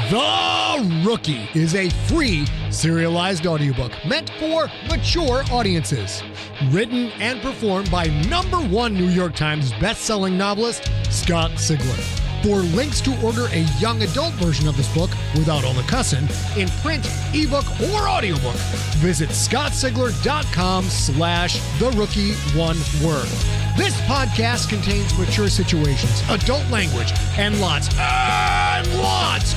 The Rookie is a free serialized audiobook meant for mature audiences. Written and performed by #1 New York Times bestselling novelist Scott Sigler. For links to order a young adult version of this book without all the cussing, in print, ebook, or audiobook, visit scottsigler.com/therookie, one word. This podcast contains mature situations, adult language, and lots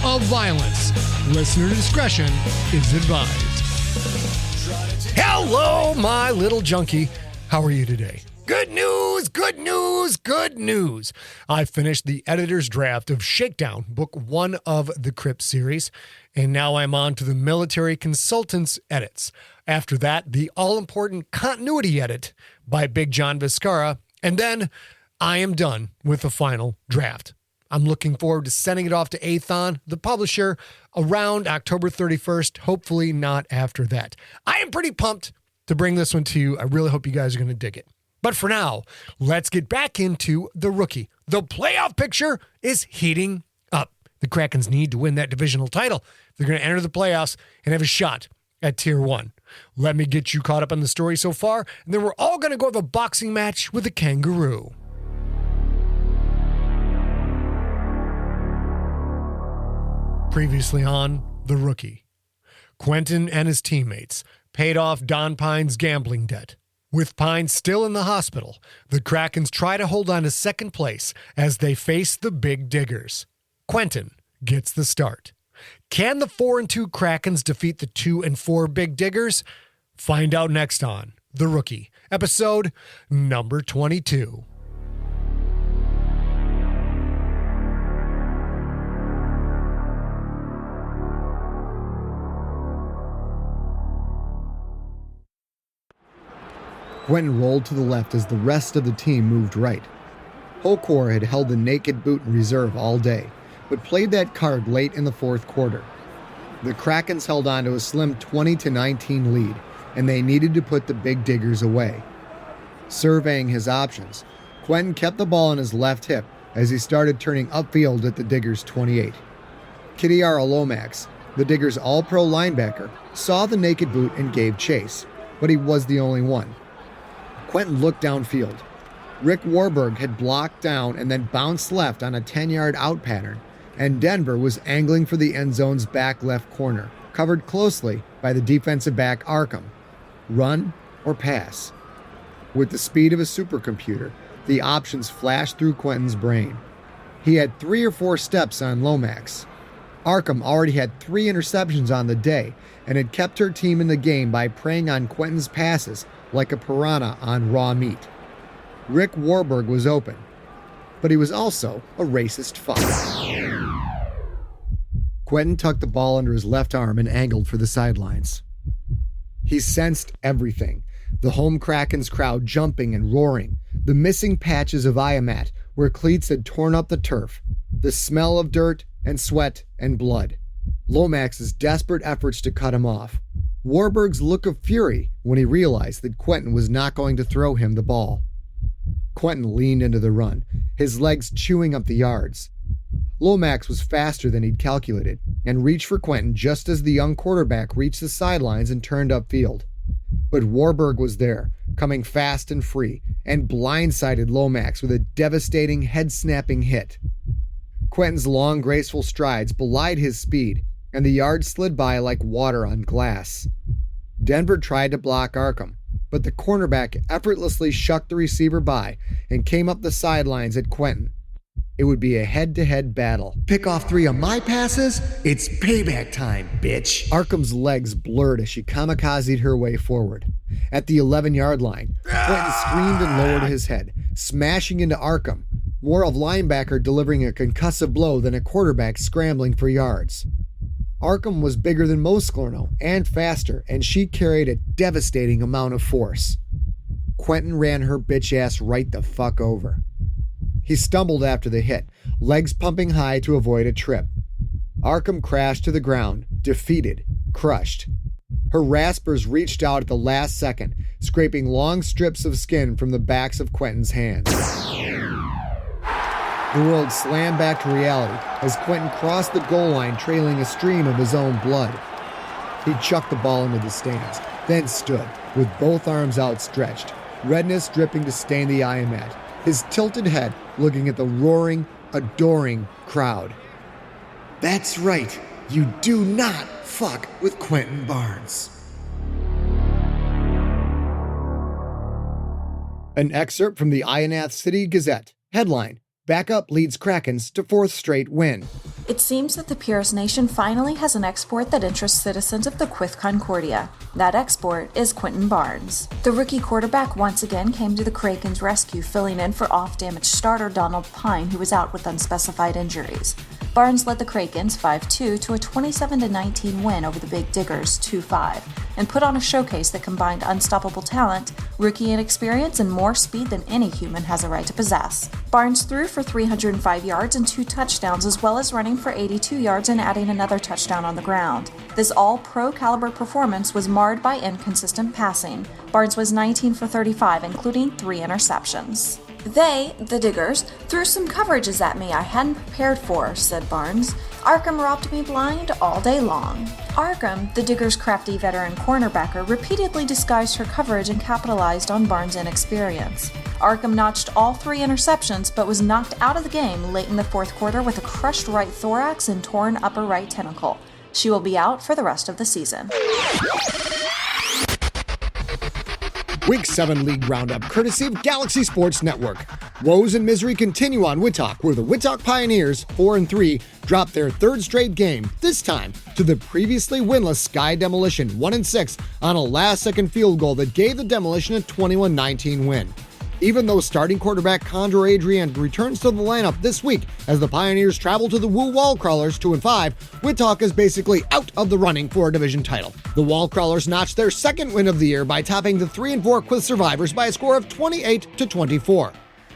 of violence. Listener discretion is advised. Hello, my little junkie. How are you today? Good news, good news, good news. I finished the editor's draft of Shakedown, book 1 of the Crypt series, and now I'm on to the military consultant's edits. After that, the all-important continuity edit by Big John Viscara, and then I am done with the final draft. I'm looking forward to sending it off to Athon, the publisher, around October 31st, hopefully not after that. I am pretty pumped to bring this one to you. I really hope you guys are going to dig it. But for now, let's get back into The Rookie. The playoff picture is heating up. The Krakens need to win that divisional title if they're going to enter the playoffs and have a shot at Tier 1. Let me get you caught up on the story so far, and then we're all going to go have a boxing match with a kangaroo. Previously on The Rookie, Quentin and his teammates paid off Don Pine's gambling debt. With Pine still in the hospital, the Krakens try to hold on to second place as they face the Bigg Diggers. Quentin gets the start. Can the 4-2 Krakens defeat the 2-4 Bigg Diggers? Find out next on The Rookie, episode number 22. Quentin rolled to the left as the rest of the team moved right. Hokor had held the naked boot in reserve all day, but played that card late in the fourth quarter. The Krakens held on to a slim 20-19 lead, and they needed to put the Bigg Diggers away. Surveying his options, Quentin kept the ball on his left hip as he started turning upfield at the Diggers' 28. Kidiara Lomax, the Diggers' all-pro linebacker, saw the naked boot and gave chase, but he was the only one. Quentin looked downfield. Rick Warburg had blocked down and then bounced left on a 10-yard out pattern, and Denver was angling for the end zone's back left corner, covered closely by the defensive back Arkham. Run or pass? With the speed of a supercomputer, the options flashed through Quentin's brain. He had 3 or 4 steps on Lomax. Arkham already had 3 interceptions on the day and had kept her team in the game by preying on Quentin's passes like a piranha on raw meat. Rick Warburg was open, but he was also a racist fuck. Quentin tucked the ball under his left arm and angled for the sidelines. He sensed everything. The home Krakens crowd jumping and roaring, the missing patches of Iamat where cleats had torn up the turf, the smell of dirt and sweat and blood. Lomax's desperate efforts to cut him off. Warburg's look of fury when he realized that Quentin was not going to throw him the ball. Quentin leaned into the run, his legs chewing up the yards. Lomax was faster than he'd calculated and reached for Quentin just as the young quarterback reached the sidelines and turned upfield. But Warburg was there, coming fast and free, and blindsided Lomax with a devastating head-snapping hit. Quentin's long, graceful strides belied his speed, and the yards slid by like water on glass. Denver tried to block Arkham, but the cornerback effortlessly shucked the receiver by and came up the sidelines at Quentin. It would be a head-to-head battle. Pick off 3 of my passes? It's payback time, bitch. Arkham's legs blurred as she kamikazed her way forward. At the 11-yard line, Quentin screamed and lowered his head, smashing into Arkham, more of linebacker delivering a concussive blow than a quarterback scrambling for yards. Arkham was bigger than most Sklerno and faster, and she carried a devastating amount of force. Quentin ran her bitch ass right the fuck over. He stumbled after the hit, legs pumping high to avoid a trip. Arkham crashed to the ground, defeated, crushed. Her raspers reached out at the last second, scraping long strips of skin from the backs of Quentin's hands. The world slammed back to reality as Quentin crossed the goal line trailing a stream of his own blood. He chucked the ball into the stands, then stood with both arms outstretched, redness dripping to stain the eye mat, his tilted head looking at the roaring, adoring crowd. That's right. You do not fuck with Quentin Barnes. An excerpt from the Ionath City Gazette. Headline: Backup leads Krakens to fourth straight win. It seems that the Pierce Nation finally has an export that interests citizens of the Quith Concordia. That export is Quentin Barnes. The rookie quarterback once again came to the Krakens' rescue, filling in for off-damage starter Donald Pine, who was out with unspecified injuries. Barnes led the Krakens 5-2 to a 27-19 win over the Bigg Diggers 2-5, and put on a showcase that combined unstoppable talent, rookie inexperience, and more speed than any human has a right to possess. Barnes threw for 305 yards and 2 touchdowns, as well as running for 82 yards and adding another touchdown on the ground. This all-pro caliber performance was marred by inconsistent passing. Barnes was 19 for 35, including 3 interceptions. They, the Diggers, threw some coverages at me I hadn't prepared for, said Barnes. Arkham robbed me blind all day long. Arkham, the Diggers' crafty veteran cornerbacker, repeatedly disguised her coverage and capitalized on Barnes' inexperience. Arkham notched all 3 interceptions, but was knocked out of the game late in the fourth quarter with a crushed right thorax and torn upper right tentacle. She will be out for the rest of the season. Week 7 League Roundup, courtesy of Galaxy Sports Network. Woes and misery continue on Whittalk, where the Whittalk Pioneers, 4-3, dropped their third straight game, this time to the previously winless Sky Demolition, 1-6, on a last-second field goal that gave the Demolition a 21-19 win. Even though starting quarterback Condor Adrian returns to the lineup this week as the Pioneers travel to the Woo Wall Crawlers 2-5, Whittalk is basically out of the running for a division title. The Wall Crawlers notched their second win of the year by topping the 3-4 Quith Survivors by a score of 28-24.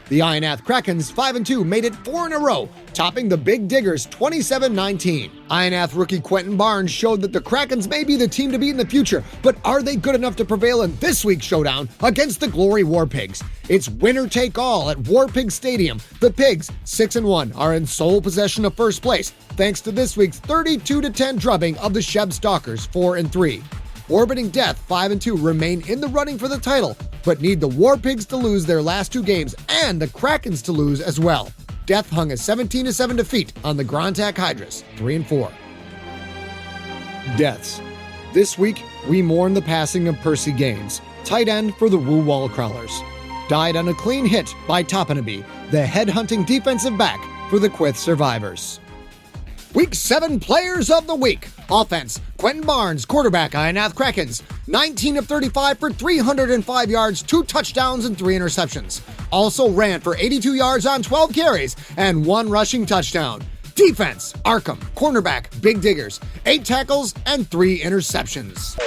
The Ionath Krakens, 5-2, made it 4 in a row, topping the Bigg Diggers 27-19. Ionath rookie Quentin Barnes showed that the Krakens may be the team to beat in the future, but are they good enough to prevail in this week's showdown against the Glory War Pigs? It's winner take all at War Pig Stadium. The Pigs, 6-1, are in sole possession of first place, thanks to this week's 32-10 drubbing of the Sheb Stalkers, 4-3. Orbiting Death, 5-2, remain in the running for the title, but need the War Pigs to lose their last 2 games and the Krakens to lose as well. Death hung a 17-7 defeat on the Grontak Hydras, 3-4. Deaths. This week, we mourn the passing of Percy Gaines, tight end for the Woo Wall Crawlers. Died on a clean hit by Topanaby, the head-hunting defensive back for the Quith Survivors. Week 7 Players of the Week. Offense, Quentin Barnes, quarterback, Ionath Krakens, 19 of 35 for 305 yards, 2 touchdowns, and 3 interceptions. Also ran for 82 yards on 12 carries and 1 rushing touchdown. Defense, Arkham, cornerback, Bigg Diggers, 8 tackles and 3 interceptions.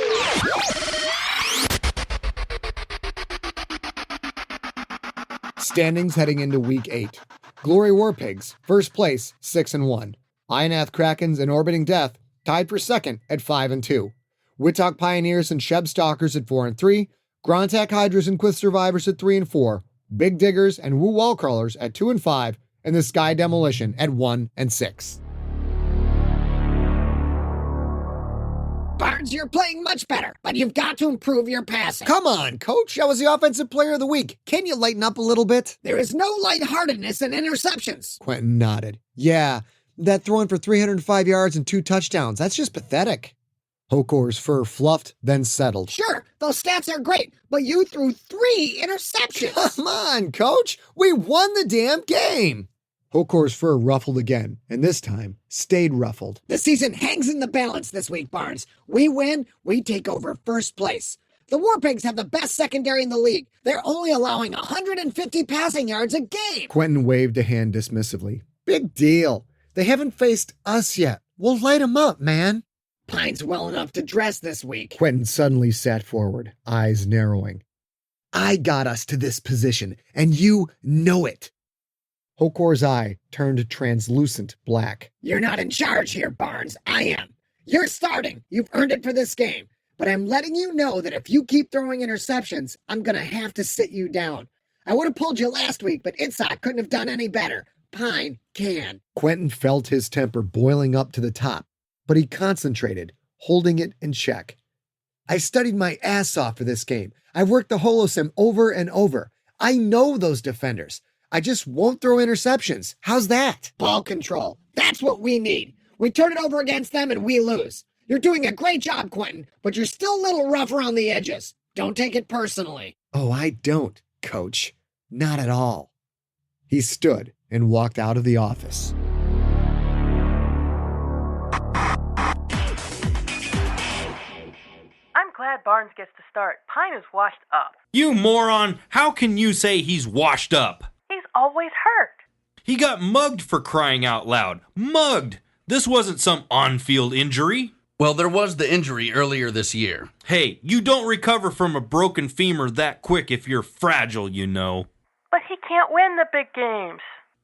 Standings heading into Week 8. Glory War Pigs, first place, 6-1. Ionath Krakens and Orbiting Death tied for second at 5-2. Whittalk Pioneers and Sheb Stalkers at 4-3. Grontak Hydras and Quith Survivors at 3-4. Bigg Diggers and Woo Wall Crawlers at 2-5. And the Sky Demolition at 1-6. Barnes, you're playing much better, but you've got to improve your passing. Come on, coach. I was the Offensive Player of the Week. Can you lighten up a little bit? There is no lightheartedness in interceptions. Quentin nodded. Yeah, that throwing for 305 yards and 2 touchdowns. That's just pathetic. Hokor's fur fluffed, then settled. Sure, those stats are great, but you threw 3 interceptions. Come on, coach. We won the damn game. Hokor's fur ruffled again, and this time stayed ruffled. The season hangs in the balance this week, Barnes. We win, we take over first place. The War Pigs have the best secondary in the league. They're only allowing 150 passing yards a game. Quentin waved a hand dismissively. Big deal. They haven't faced us yet. We'll light them up, man. Pine's well enough to dress this week. Quentin suddenly sat forward, eyes narrowing. I got us to this position, and you know it. Hokor's eye turned translucent black. You're not in charge here, Barnes. I am. You're starting. You've earned it for this game. But I'm letting you know that if you keep throwing interceptions, I'm going to have to sit you down. I would have pulled you last week, but Itzhak couldn't have done any better. Pine can. Quentin felt his temper boiling up to the top, but he concentrated, holding it in check. I studied my ass off for this game. I've worked the holosim over and over. I know those defenders. I just won't throw interceptions. How's that? Ball control. That's what we need. We turn it over against them and we lose. You're doing a great job, Quentin, but you're still a little rough around the edges. Don't take it personally. Oh, I don't, Coach. Not at all. He stood and walked out of the office. I'm glad Barnes gets to start. Pine is washed up. You moron! How can you say he's washed up? He's always hurt. He got mugged, for crying out loud. Mugged! This wasn't some on-field injury. Well, there was the injury earlier this year. Hey, you don't recover from a broken femur that quick if you're fragile, you know. But he can't win the big games.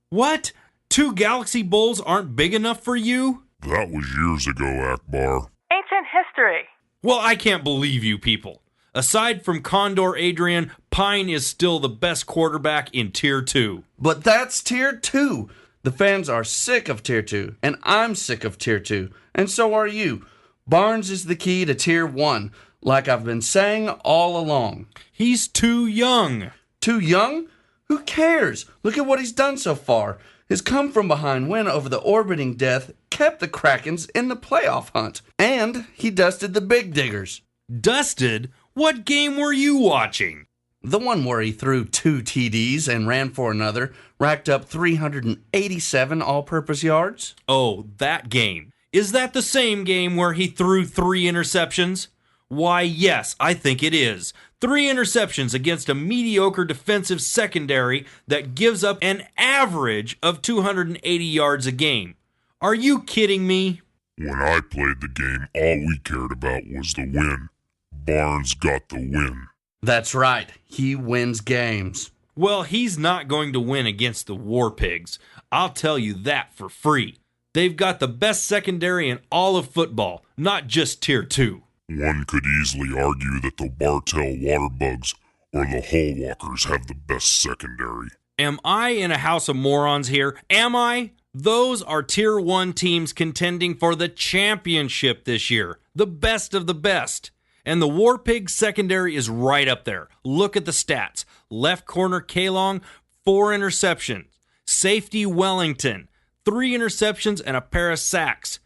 What? 2 Galaxy Bowls aren't big enough for you? That was years ago, Akbar. Ancient history. Well, I can't believe you people. Aside from Condor Adrian, Pine is still the best quarterback in Tier 2. But that's Tier 2. The fans are sick of Tier 2, and I'm sick of Tier 2, and so are you. Barnes is the key to Tier 1, like I've been saying all along. He's too young. Too young? Who cares? Look at what he's done so far. His come-from-behind win over the orbiting Death kept the Krakens in the playoff hunt, and he dusted the Bigg Diggers. Dusted? What game were you watching? The one where he threw 2 TDs and ran for another, racked up 387 all-purpose yards. Oh, that game. Is that the same game where he threw 3 interceptions? Why, yes, I think it is. 3 interceptions against a mediocre defensive secondary that gives up an average of 280 yards a game. Are you kidding me? When I played the game, all we cared about was the win. Barnes got the win. That's right. He wins games. Well, he's not going to win against the War Pigs. I'll tell you that for free. They've got the best secondary in all of football, not just Tier 2. One could easily argue that the Bartell Waterbugs or the Hull Walkers have the best secondary. Am I in a house of morons here? Am I? Those are Tier 1 teams contending for the championship this year. The best of the best. And the War Pigs secondary is right up there. Look at the stats. Left corner Kalong, 4 interceptions. Safety Wellington, 3 interceptions and a pair of sacks.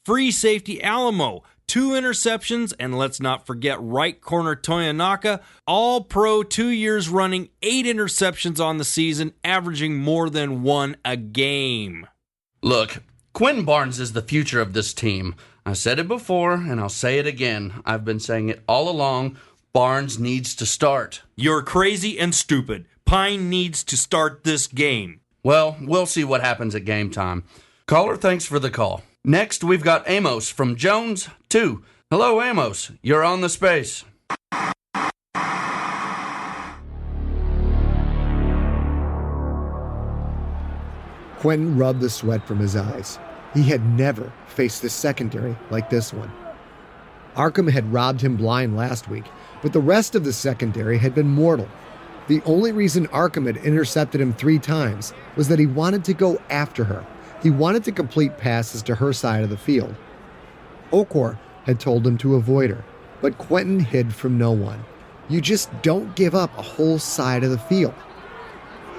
Free safety Alamo, 2 interceptions, and let's not forget right corner Toyonaka, all pro 2 years running, 8 interceptions on the season, averaging more than 1 a game. Look, Quentin Barnes is the future of this team. I said it before, and I'll say it again. I've been saying it all along. Barnes needs to start. You're crazy and stupid. Pine needs to start this game. Well, we'll see what happens at game time. Caller, thanks for the call. Next, we've got Amos from Jones 2. Hello, Amos. You're on the space. Quentin rubbed the sweat from his eyes. He had never faced a secondary like this one. Arkham had robbed him blind last week, but the rest of the secondary had been mortal. The only reason Arkham had intercepted him 3 times was that he wanted to go after her. He wanted to complete passes to her side of the field. Okor had told him to avoid her, but Quentin hid from no one. You just don't give up a whole side of the field.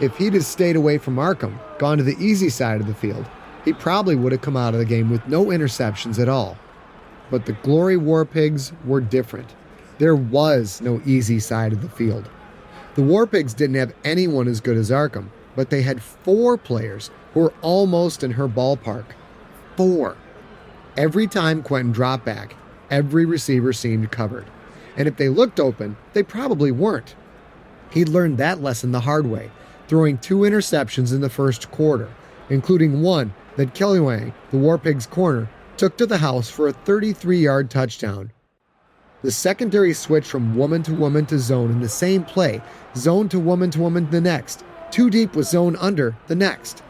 If he'd have stayed away from Arkham, gone to the easy side of the field, he probably would have come out of the game with no interceptions at all. But the Glory War Pigs were different. There was no easy side of the field. The War Pigs didn't have anyone as good as Arkham, but they had 4 players who were almost in her ballpark. 4. Every time Quentin dropped back, every receiver seemed covered. And if they looked open, they probably weren't. He'd learned that lesson the hard way, throwing 2 interceptions in the first quarter, including one that Kellywang, the War Pigs corner, took to the house for a 33-yard touchdown. The secondary switched from woman to zone in the same play, zone to woman the next, 2 deep with zone under the next.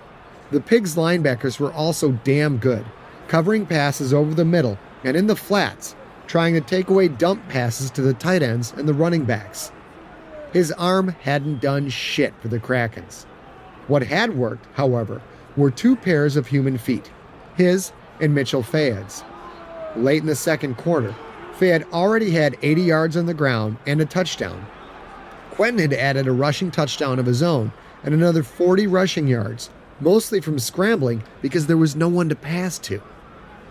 The Pigs linebackers were also damn good, covering passes over the middle and in the flats, trying to take away dump passes to the tight ends and the running backs. His arm hadn't done shit for the Krakens. What had worked, however, were two pairs of human feet, his and Mitchell Fayad's. Late in the second quarter, Fayad already had 80 yards on the ground and a touchdown. Quentin had added a rushing touchdown of his own and another 40 rushing yards, mostly from scrambling because there was no one to pass to.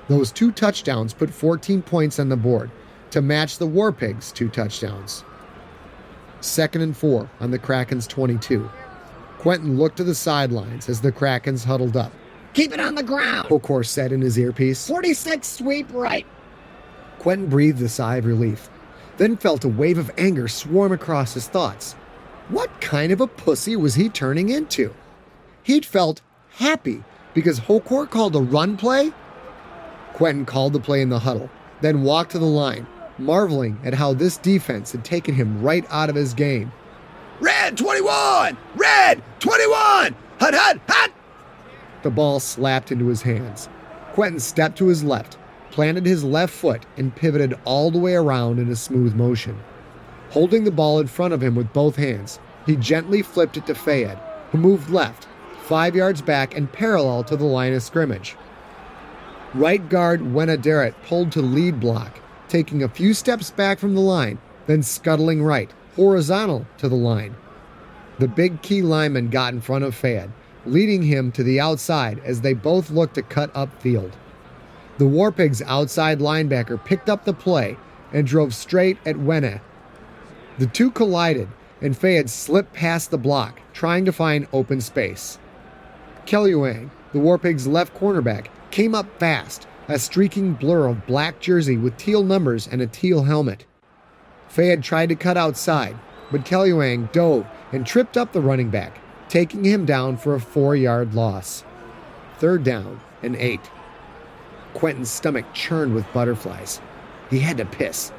Those 2 touchdowns put 14 points on the board to match the War Pigs' 2 touchdowns. 2nd and 4 on the Krakens' 22. Quentin looked to the sidelines as the Krakens huddled up. Keep it on the ground, Hokor said in his earpiece. 46 sweep right. Quentin breathed a sigh of relief, then felt a wave of anger swarm across his thoughts. What kind of a pussy was he turning into? He'd felt happy because Hokor called a run play. Quentin called the play in the huddle, then walked to the line, marveling at how this defense had taken him right out of his game. Red 21! Red 21! Hut, hut, hut! The ball slapped into his hands. Quentin stepped to his left, planted his left foot, and pivoted all the way around in a smooth motion. Holding the ball in front of him with both hands, he gently flipped it to Fayad, who moved left, 5 yards back and parallel to the line of scrimmage. Right guard Wenaderet pulled to lead block, taking a few steps back from the line, then scuttling right, horizontal to the line. The big key lineman got in front of Fayad, leading him to the outside as they both looked to cut upfield. The War Pigs' outside linebacker picked up the play and drove straight at Wene. The two collided, and Fayad slipped past the block, trying to find open space. Kellyuang, the War Pigs' left cornerback, came up fast, a streaking blur of black jersey with teal numbers and a teal helmet. Fayad tried to cut outside, but Kellyuang dove and tripped up the running back, taking him down for a 4-yard loss. 3rd down and 8. Quentin's stomach churned with butterflies. He had to piss.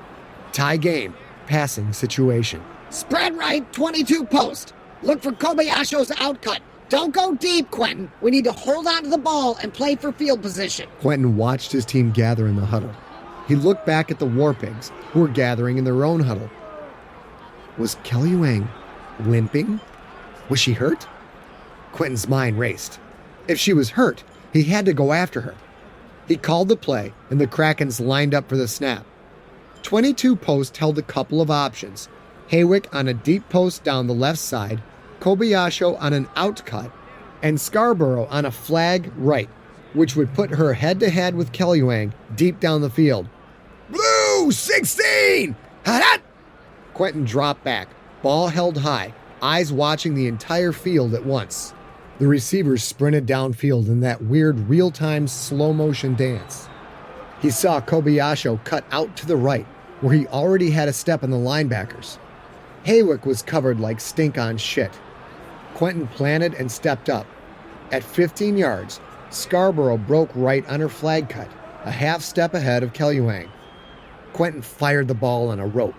Tie game, passing situation. Spread right, 22 post. Look for Kobayashi's outcut. Don't go deep, Quentin. We need to hold on to the ball and play for field position. Quentin watched his team gather in the huddle. He looked back at the War Pigs, who were gathering in their own huddle. Was Kellyuang limping? Was she hurt? Quentin's mind raced. If she was hurt, he had to go after her. He called the play, and the Krakens lined up for the snap. 22 post held a couple of options. Haywick on a deep post down the left side, Kobayashi on an outcut, and Scarborough on a flag right, which would put her head-to-head with Kellyuang deep down the field. Blue 16! Hut! Quentin dropped back, ball held high, eyes watching the entire field at once. The receivers sprinted downfield in that weird real-time slow-motion dance. He saw Kobayashi cut out to the right, where he already had a step on the linebackers. Haywick was covered like stink on shit. Quentin planted and stepped up. At 15 yards, Scarborough broke right on her flag cut, a half step ahead of Kellyuang. Quentin fired the ball on a rope.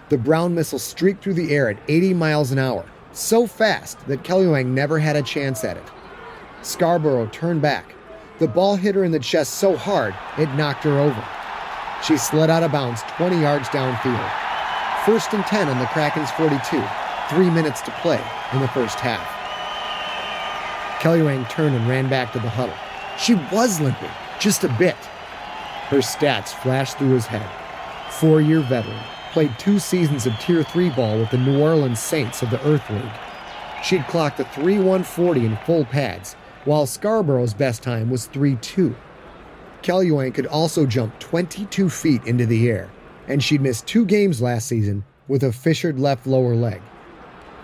The brown missile streaked through the air at 80 miles an hour, so fast that Kellyuang never had a chance at it. Scarborough turned back. The ball hit her in the chest so hard, it knocked her over. She slid out of bounds 20 yards downfield. 1st and 10 on the Krakens 42, 3 minutes to play in the first half. Kellyuang turned and ran back to the huddle. She was limping, just a bit. Her stats flashed through his head. 4-year veteran, played 2 seasons of Tier 3 ball with the New Orleans Saints of the Earth League. She'd clocked a 3.140 in full pads, while Scarborough's best time was 3.2. Kellyuang could also jump 22 feet into the air, and she'd missed 2 games last season with a fissured left lower leg.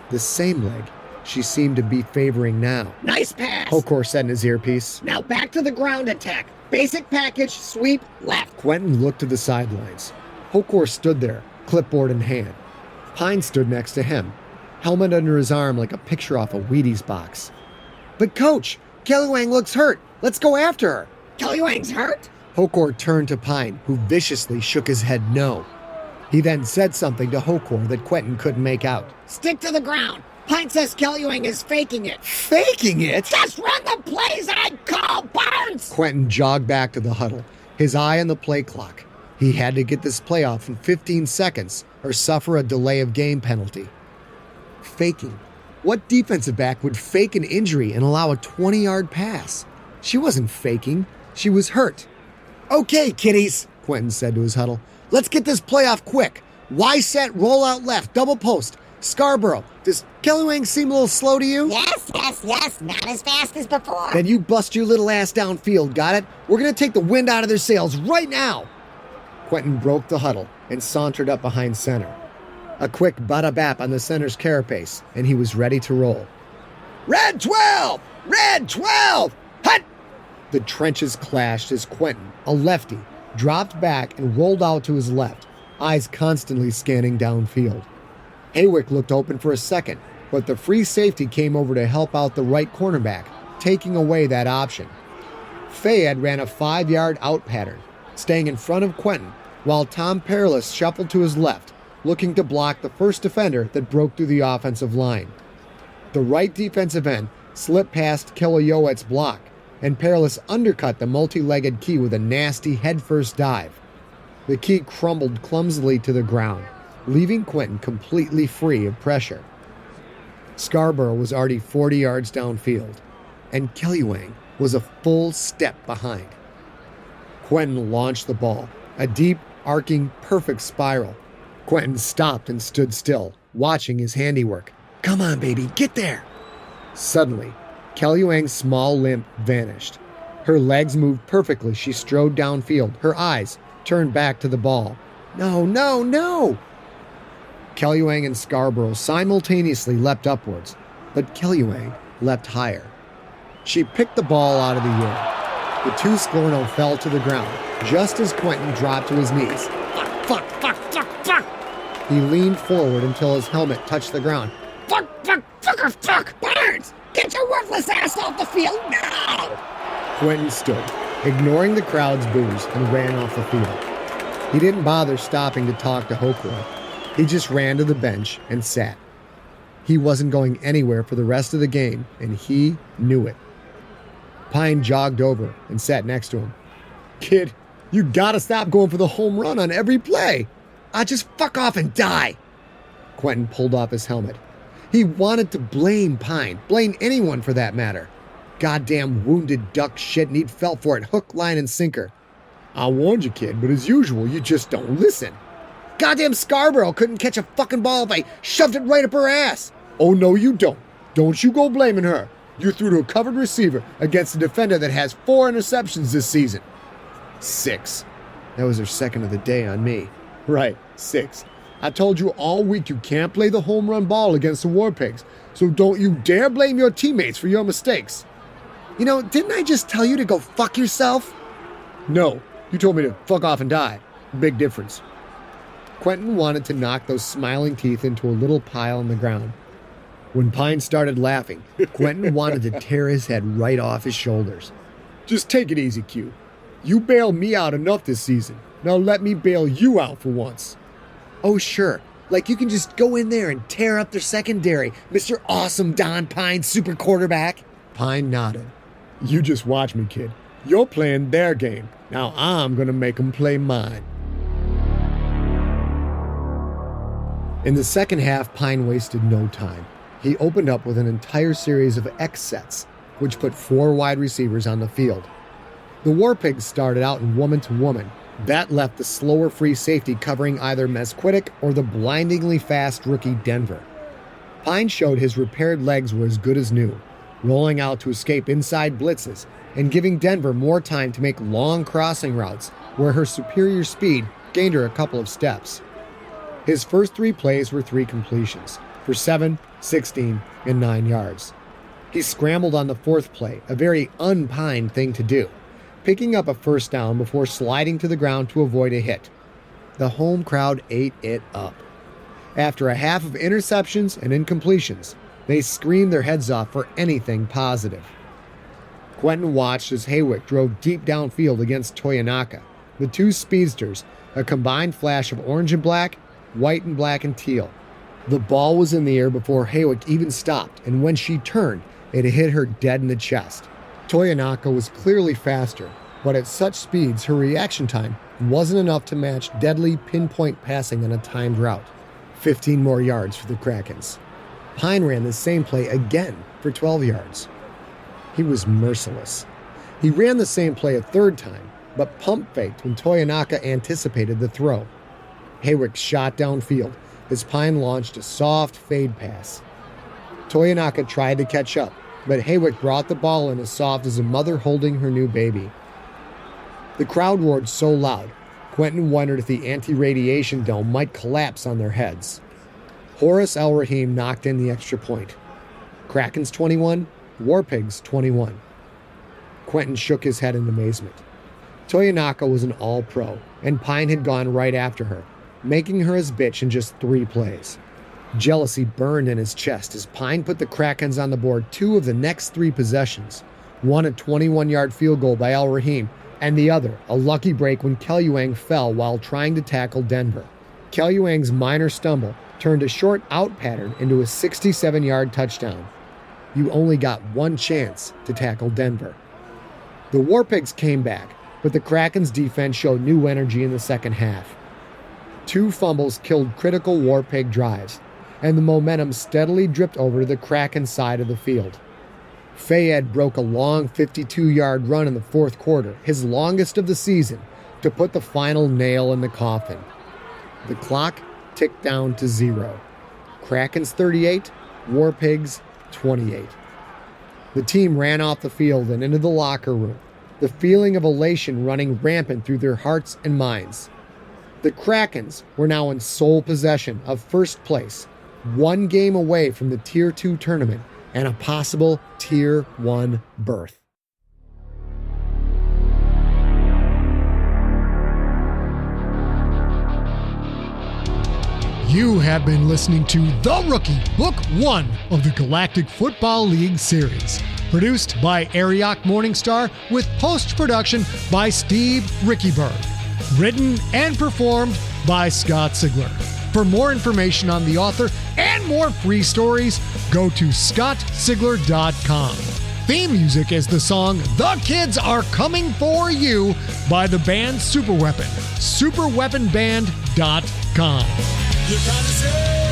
The same leg she seemed to be favoring now. Nice pass. Hokor said in his earpiece. Now back to the ground attack. Basic package, sweep, left. Quentin looked to the sidelines. Hokor stood there, clipboard in hand. Pine stood next to him, helmet under his arm like a picture off a Wheaties box. But coach, Kellyuang looks hurt. Let's go after her. Kellyuang's hurt? Hokor turned to Pine, who viciously shook his head no. He then said something to Hokor that Quentin couldn't make out. Stick to the ground. Pine says Kellyuang is faking it. Faking it? Just run the plays I call, Barnes! Quentin jogged back to the huddle, his eye on the play clock. He had to get this play off in 15 seconds or suffer a delay of game penalty. Faking. What defensive back would fake an injury and allow a 20-yard pass? She wasn't faking. She was hurt. Okay, kiddies, Quentin said to his huddle. let's get this play off quick. Y set, roll out left, double post. Scarborough, does Kellywang seem a little slow to you? Yes, not as fast as before. Then you bust your little ass downfield, got it? We're going to take the wind out of their sails right now. Quentin broke the huddle and sauntered up behind center. A quick bada-bap on the center's carapace, and he was ready to roll. Red 12! Red 12! Hut! The trenches clashed as Quentin, a lefty, dropped back and rolled out to his left, eyes constantly scanning downfield. Haywick looked open for a second, but the free safety came over to help out the right cornerback, taking away that option. Fayed ran a 5-yard out pattern, staying in front of Quentin, while Tom Perilous shuffled to his left, looking to block the first defender that broke through the offensive line. The right defensive end slipped past Killiowet's block, and Perilous undercut the multi-legged Key with a nasty headfirst dive. The Key crumbled clumsily to the ground, leaving Quentin completely free of pressure. Scarborough was already 40 yards downfield, and Kellywang was a full step behind. Quentin launched the ball, a deep, arcing, perfect spiral. Quentin stopped and stood still, watching his handiwork. Come on, baby, get there. Suddenly, Kellywang's small limp vanished. Her legs moved perfectly. She strode downfield, her eyes turned back to the ball. No, no, no! Kellywang and Scarborough simultaneously leapt upwards, but Kellywang leapt higher. She picked the ball out of the air. The two Scorno fell to the ground, just as Quentin dropped to his knees. Fuck! He leaned forward until his helmet touched the ground. Fuck! Barnes! Get your worthless ass off the field now! Quentin stood, ignoring the crowd's boos, and ran off the field. He didn't bother stopping to talk to Hokor. He just ran to the bench and sat. He wasn't going anywhere for the rest of the game, and he knew it. Pine jogged over and sat next to him. Kid, you gotta stop going for the home run on every play. I just fuck off and die. Quentin pulled off his helmet. He wanted to blame Pine, blame anyone for that matter. Goddamn wounded duck shit, and he'd fell for it hook, line, and sinker. I warned you, kid, but as usual, you just don't listen. Goddamn Scarborough couldn't catch a fucking ball if I shoved it right up her ass. Oh, no, you don't. Don't you go blaming her. You threw to a covered receiver against a defender that has 4 interceptions this season. 6. That was her second of the day on me. Right, 6. I told you all week you can't play the home run ball against the War Pigs, so don't you dare blame your teammates for your mistakes. You know, didn't I just tell you to go fuck yourself? No, you told me to fuck off and die. Big difference. Quentin wanted to knock those smiling teeth into a little pile on the ground. When Pine started laughing, Quentin wanted to tear his head right off his shoulders. Just take it easy, Q. You bailed me out enough this season. Now let me bail you out for once. Oh, sure. Like you can just go in there and tear up their secondary, Mr. Awesome Don Pine, super quarterback. Pine nodded. You just watch me, kid. You're playing their game. Now I'm going to make them play mine. In the second half, Pine wasted no time. He opened up with an entire series of X sets, which put 4 wide receivers on the field. The War Pigs started out in woman-to-woman. That left the slower free safety covering either Mesquitic or the blindingly fast rookie Denver. Pine showed his repaired legs were as good as new, rolling out to escape inside blitzes and giving Denver more time to make long crossing routes where her superior speed gained her a couple of steps. His first 3 plays were 3 completions for 7, 16, and 9 yards. He scrambled on the 4th play, a very un-Pine thing to do, picking up a first down before sliding to the ground to avoid a hit. The home crowd ate it up. After a half of interceptions and incompletions, they screamed their heads off for anything positive. Quentin watched as Haywick drove deep downfield against Toyonaka, the 2 speedsters, a combined flash of orange and black, white and black and teal. The ball was in the air before Haywick even stopped, and when she turned, it hit her dead in the chest. Toyonaka was clearly faster, but at such speeds, her reaction time wasn't enough to match deadly pinpoint passing on a timed route. 15 more yards for the Krakens. Pine ran the same play again for 12 yards. He was merciless. He ran the same play a third time, but pump faked when Toyonaka anticipated the throw. Haywick shot downfield as Pine launched a soft fade pass. Toyonaka tried to catch up, but Haywick brought the ball in as soft as a mother holding her new baby. The crowd roared so loud, Quentin wondered if the anti-radiation dome might collapse on their heads. Horace El-Rahim knocked in the extra point. Krakens 21, Warpigs 21. Quentin shook his head in amazement. Toyonaka was an all-pro, and Pine had gone right after her, making her his bitch in just 3 plays. Jealousy burned in his chest as Pine put the Krakens on the board 2 of the next 3 possessions, one a 21-yard field goal by El-Rahim, and the other a lucky break when Kelluang fell while trying to tackle Denver. Kelluang's minor stumble turned a short out pattern into a 67-yard touchdown. You only got one chance to tackle Denver. The Warpigs came back, but the Krakens' defense showed new energy in the second half. 2 fumbles killed critical Warpig drives, and the momentum steadily dripped over to the Kraken side of the field. Fayed broke a long 52-yard run in the fourth quarter, his longest of the season, to put the final nail in the coffin. The clock ticked down to 0. Krakens 38, Warpigs 28. The team ran off the field and into the locker room, the feeling of elation running rampant through their hearts and minds. The Krakens were now in sole possession of first place, 1 game away from the Tier 2 tournament and a possible Tier 1 berth. You have been listening to The Rookie, Book 1 of the Galactic Football League series. Produced by Ariok Morningstar with post-production by Steve Rickyberg. Written and performed by Scott Sigler. For more information on the author and more free stories, go to scottsigler.com. Theme music is the song The Kids Are Coming For You by the band Superweapon. Superweaponband.com. You're trying to say